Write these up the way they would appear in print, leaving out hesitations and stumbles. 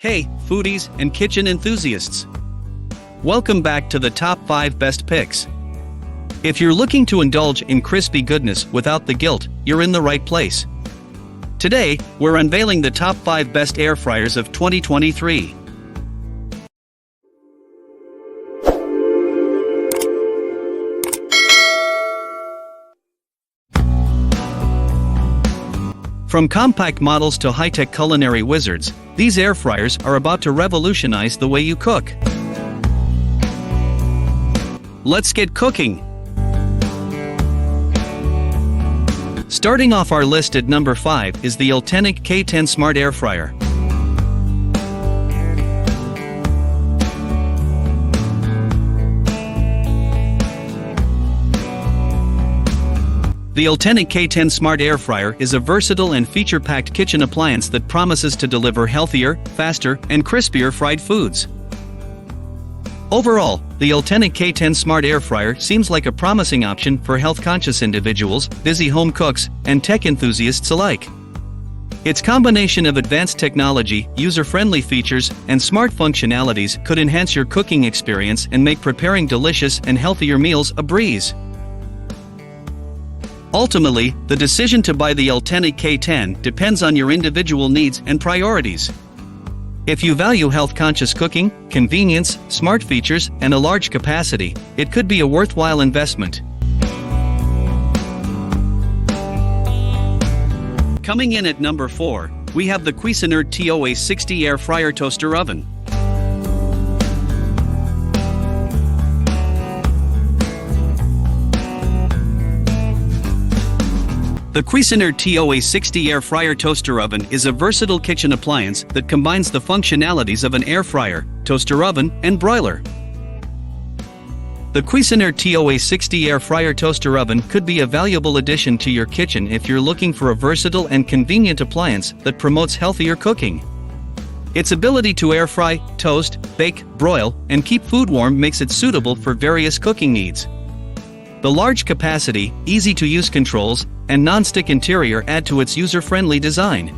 Hey, foodies and kitchen enthusiasts! Welcome back to the top 5 best picks. If you're looking to indulge in crispy goodness without the guilt, you're in the right place. Today, we're unveiling the top 5 best air fryers of 2023. From compact models to high-tech culinary wizards, these air fryers are about to revolutionize the way you cook. Let's get cooking! Starting off our list at number 5 is the Ultenic K10 Smart Air Fryer. The Ultenic K10 Smart Air Fryer is a versatile and feature-packed kitchen appliance that promises to deliver healthier, faster, and crispier fried foods. Overall, the Ultenic K10 Smart Air Fryer seems like a promising option for health-conscious individuals, busy home cooks, and tech enthusiasts alike. Its combination of advanced technology, user-friendly features, and smart functionalities could enhance your cooking experience and make preparing delicious and healthier meals a breeze. Ultimately, the decision to buy the Ultenic K10 depends on your individual needs and priorities. If you value health-conscious cooking, convenience, smart features, and a large capacity, it could be a worthwhile investment. Coming in at number 4, we have the Cuisinart TOA 60 Air Fryer Toaster Oven. The Cuisinart TOA 60 Air Fryer Toaster Oven is a versatile kitchen appliance that combines the functionalities of an air fryer, toaster oven, and broiler. The Cuisinart TOA 60 Air Fryer Toaster Oven could be a valuable addition to your kitchen if you're looking for a versatile and convenient appliance that promotes healthier cooking. Its ability to air fry, toast, bake, broil, and keep food warm makes it suitable for various cooking needs. The large capacity, easy-to-use controls, and non-stick interior add to its user-friendly design.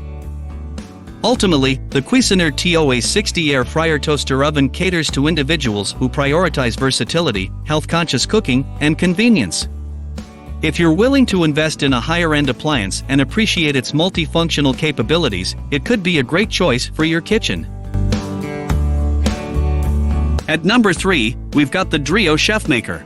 Ultimately, the Cuisinart TOA 60 Air Fryer Toaster Oven caters to individuals who prioritize versatility, health-conscious cooking, and convenience. If you're willing to invest in a higher-end appliance and appreciate its multifunctional capabilities, it could be a great choice for your kitchen. At number 3, we've got the Drio Chefmaker.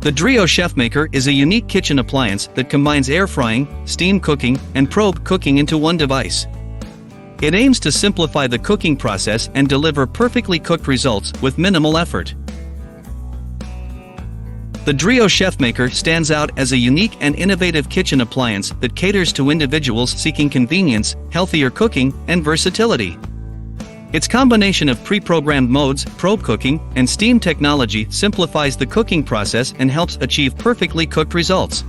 The Drio Chefmaker is a unique kitchen appliance that combines air frying, steam cooking, and probe cooking into one device. It aims to simplify the cooking process and deliver perfectly cooked results with minimal effort. The Drio Chefmaker stands out as a unique and innovative kitchen appliance that caters to individuals seeking convenience, healthier cooking, and versatility. Its combination of pre-programmed modes, probe cooking, and steam technology simplifies the cooking process and helps achieve perfectly cooked results.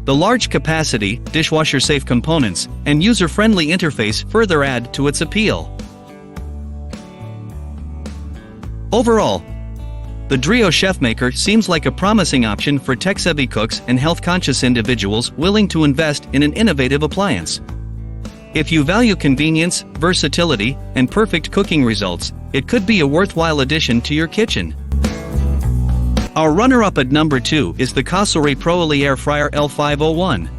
The large capacity, dishwasher-safe components, and user-friendly interface further add to its appeal. Overall, the Drio Chefmaker seems like a promising option for tech-savvy cooks and health-conscious individuals willing to invest in an innovative appliance. If you value convenience, versatility, and perfect cooking results, it could be a worthwhile addition to your kitchen. Our runner-up at number 2 is the Cosore Pro Air Fryer L501.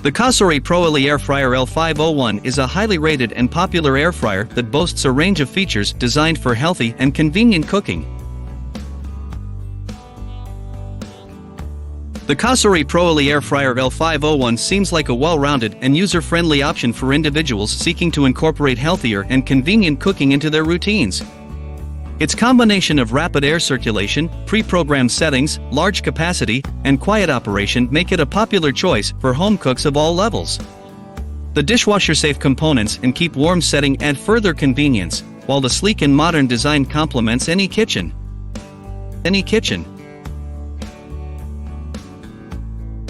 The Cosore Pro Air Fryer L501 is a highly rated and popular air fryer that boasts a range of features designed for healthy and convenient cooking. The Cosore Pro Air Fryer L501 seems like a well-rounded and user-friendly option for individuals seeking to incorporate healthier and convenient cooking into their routines. Its combination of rapid air circulation, pre-programmed settings, large capacity, and quiet operation make it a popular choice for home cooks of all levels. The dishwasher-safe components and keep warm setting add further convenience, while the sleek and modern design complements any kitchen.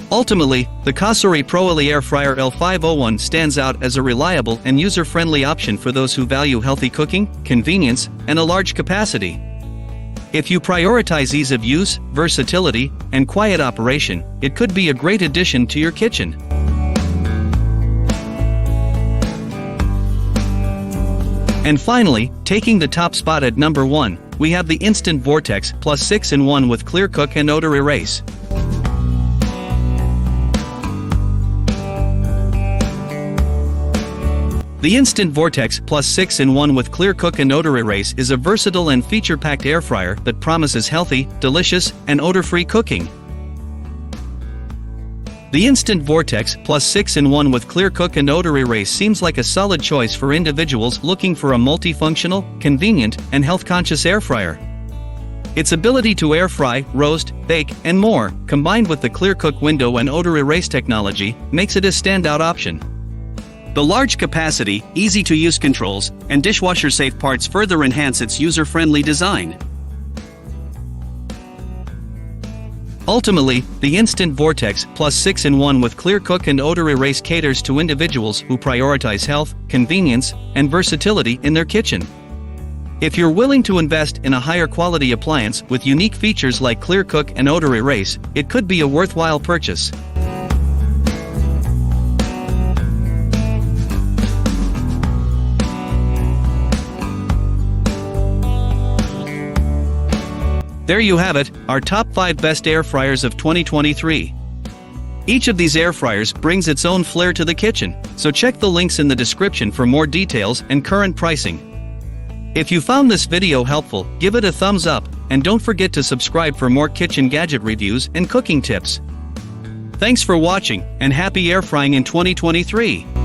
Ultimately, the Cosori ProEli Air Fryer L501 stands out as a reliable and user-friendly option for those who value healthy cooking, convenience, and a large capacity. If you prioritize ease of use, versatility, and quiet operation, it could be a great addition to your kitchen. And finally, taking the top spot at number 1, we have the Instant Vortex Plus 6-in-1 with Clear Cook and Odor Erase. The Instant Vortex Plus 6-in-1 with Clear Cook and Odor Erase is a versatile and feature-packed air fryer that promises healthy, delicious, and odor-free cooking. The Instant Vortex Plus 6-in-1 with Clear Cook and Odor Erase seems like a solid choice for individuals looking for a multifunctional, convenient, and health-conscious air fryer. Its ability to air fry, roast, bake, and more, combined with the Clear Cook window and odor erase technology, makes it a standout option. The large capacity, easy-to-use controls, and dishwasher-safe parts further enhance its user-friendly design. Ultimately, the Instant Vortex Plus 6-in-1 with Clear Cook and Odor Erase caters to individuals who prioritize health, convenience, and versatility in their kitchen. If you're willing to invest in a higher quality appliance with unique features like Clear Cook and Odor Erase, it could be a worthwhile purchase. There you have it, our top 5 best air fryers of 2023. Each of these air fryers brings its own flair to the kitchen, so check the links in the description for more details and current pricing. If you found this video helpful, give it a thumbs up, and don't forget to subscribe for more kitchen gadget reviews and cooking tips. Thanks for watching, and happy air frying in 2023!